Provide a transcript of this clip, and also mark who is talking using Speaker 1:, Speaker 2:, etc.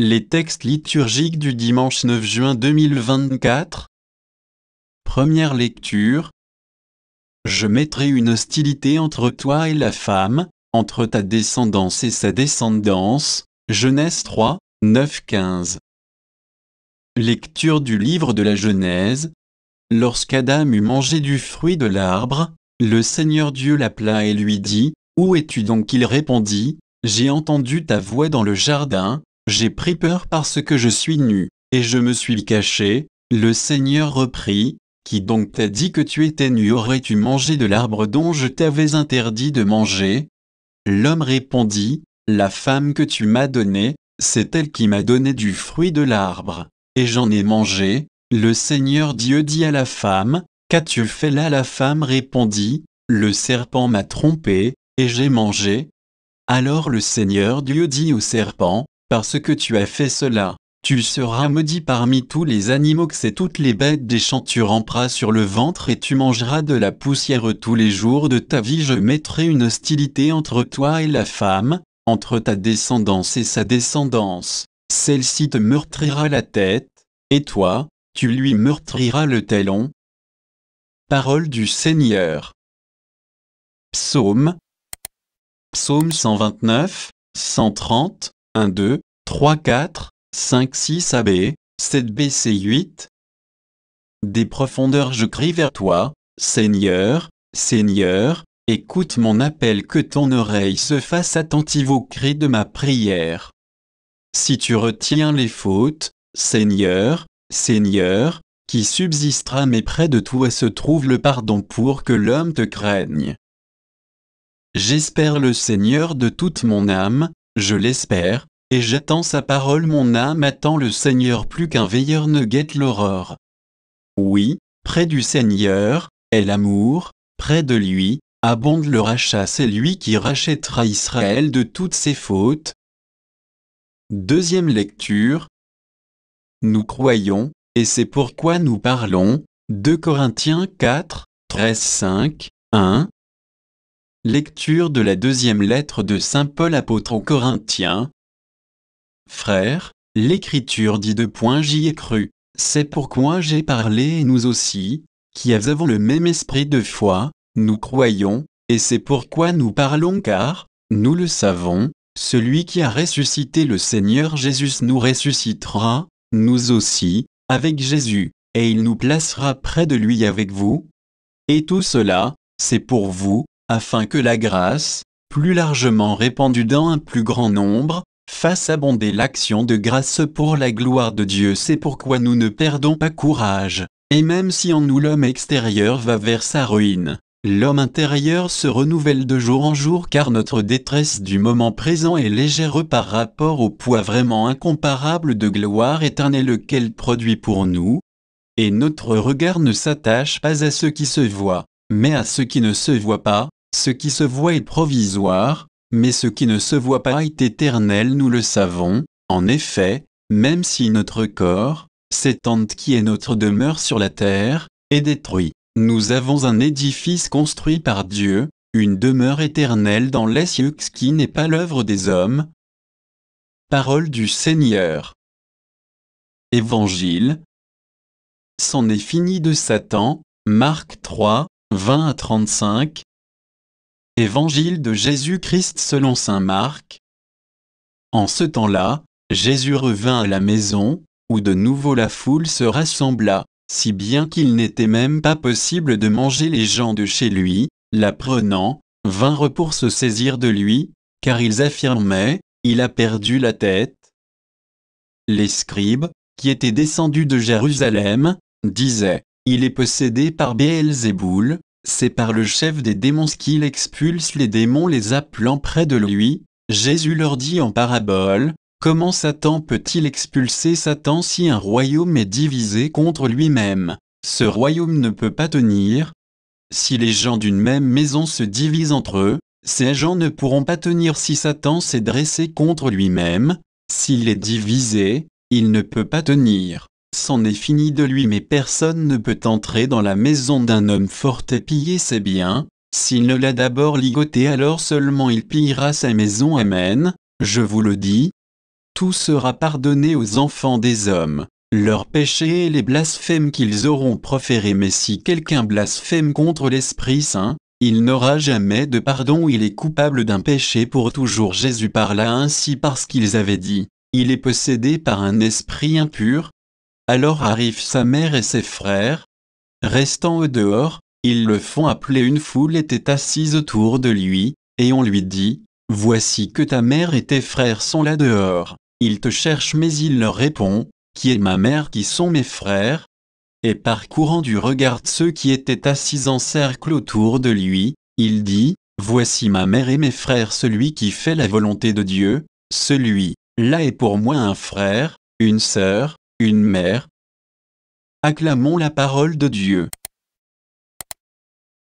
Speaker 1: Les textes liturgiques du dimanche 9 juin 2024. Première lecture. Je mettrai une hostilité entre toi et la femme, entre ta descendance et sa descendance. Genèse 3, 9-15. Lecture du livre de la Genèse. Lorsqu'Adam eut mangé du fruit de l'arbre, le Seigneur Dieu l'appela et lui dit, « Où es-tu donc » Il répondit, « J'ai entendu ta voix dans le jardin, j'ai pris peur parce que je suis nu, et je me suis caché. » Le Seigneur reprit, « Qui donc t'a dit que tu étais nu? Aurais-tu mangé de l'arbre dont je t'avais interdit de manger ?» L'homme répondit, « La femme que tu m'as donnée, c'est elle qui m'a donné du fruit de l'arbre, et j'en ai mangé. » Le Seigneur Dieu dit à la femme, « Qu'as-tu fait là ?» La femme répondit, « Le serpent m'a trompé, et j'ai mangé. » Alors le Seigneur Dieu dit au serpent, « Parce que tu as fait cela, tu seras maudit parmi tous les animaux, que c'est toutes les bêtes des champs. Tu ramperas sur le ventre et tu mangeras de la poussière tous les jours de ta vie. Je mettrai une hostilité entre toi et la femme, entre ta descendance et sa descendance. Celle-ci te meurtrira la tête, et toi, tu lui meurtriras le talon. » Parole du Seigneur. Psaume 129, 130, 1, 2, 3, 4, 5, 6 AB, 7 BC 8. Des profondeurs je crie vers toi, Seigneur, Seigneur, écoute mon appel, que ton oreille se fasse attentive au cri de ma prière. Si tu retiens les fautes, Seigneur, Seigneur, qui subsistera? Mais près de toi se trouve le pardon pour que l'homme te craigne. J'espère le Seigneur de toute mon âme, je l'espère, et j'attends sa parole. Mon âme attend le Seigneur plus qu'un veilleur ne guette l'aurore. Oui, près du Seigneur est l'amour, près de lui abonde le rachat. C'est lui qui rachètera Israël de toutes ses fautes. Deuxième lecture. Nous croyons, et c'est pourquoi nous parlons. 2 Corinthiens 4, 13-5, 1. Lecture de la deuxième lettre de saint Paul apôtre aux Corinthiens. Frères, l'Écriture dit : J'y ai cru, c'est pourquoi j'ai parlé, et nous aussi, qui avons le même esprit de foi, nous croyons, et c'est pourquoi nous parlons, car, nous le savons, celui qui a ressuscité le Seigneur Jésus nous ressuscitera, nous aussi, avec Jésus, et il nous placera près de lui avec vous. Et tout cela, c'est pour vous, afin que la grâce, plus largement répandue dans un plus grand nombre, fasse abonder l'action de grâce pour la gloire de Dieu. C'est pourquoi nous ne perdons pas courage, et même si en nous l'homme extérieur va vers sa ruine, l'homme intérieur se renouvelle de jour en jour, car notre détresse du moment présent est légère par rapport au poids vraiment incomparable de gloire éternelle qu'elle produit pour nous. Et notre regard ne s'attache pas à ce qui se voit, mais à ce qui ne se voit pas. Ce qui se voit est provisoire, mais ce qui ne se voit pas est éternel. Nous le savons, en effet, même si notre corps, cette tente qui est notre demeure sur la terre, est détruit, nous avons un édifice construit par Dieu, une demeure éternelle dans les cieux qui n'est pas l'œuvre des hommes. Parole du Seigneur. Évangile. C'en est fini de Satan. Marc 3, 20-35. Évangile de Jésus-Christ selon saint Marc. En ce temps-là, Jésus revint à la maison, où de nouveau la foule se rassembla, si bien qu'il n'était même pas possible de manger. Les gens de chez lui, l'apprenant, vinrent pour se saisir de lui, car ils affirmaient, il a perdu la tête. Les scribes, qui étaient descendus de Jérusalem, disaient, il est possédé par Béelzéboul. C'est par le chef des démons qu'il expulse les démons. Les appelant près de lui, Jésus leur dit en parabole, comment Satan peut-il expulser Satan? Si un royaume est divisé contre lui-même, ce royaume ne peut pas tenir. Si les gens d'une même maison se divisent entre eux, ces gens ne pourront pas tenir. Si Satan s'est dressé contre lui-même, s'il est divisé, il ne peut pas tenir. C'en est fini de lui. Mais personne ne peut entrer dans la maison d'un homme fort et piller ses biens, s'il ne l'a d'abord ligoté, alors seulement il pillera sa maison. Amen, je vous le dis. tout sera pardonné aux enfants des hommes, leurs péchés et les blasphèmes qu'ils auront proférés. Mais si quelqu'un blasphème contre l'Esprit Saint, il n'aura jamais de pardon, il est coupable d'un péché pour toujours. Jésus parla ainsi parce qu'ils avaient dit, il est possédé par un esprit impur. Alors arrivent sa mère et ses frères. Restant au dehors, ils le font appeler. Une foule était assise autour de lui, et on lui dit, voici que ta mère et tes frères sont là dehors, ils te cherchent. Mais il leur répond, qui est ma mère, qui sont mes frères? Et parcourant du regard ceux qui étaient assis en cercle autour de lui, il dit, voici ma mère et mes frères. Celui qui fait la volonté de Dieu, celui-là est pour moi un frère, une sœur, une mère. Acclamons la parole de Dieu.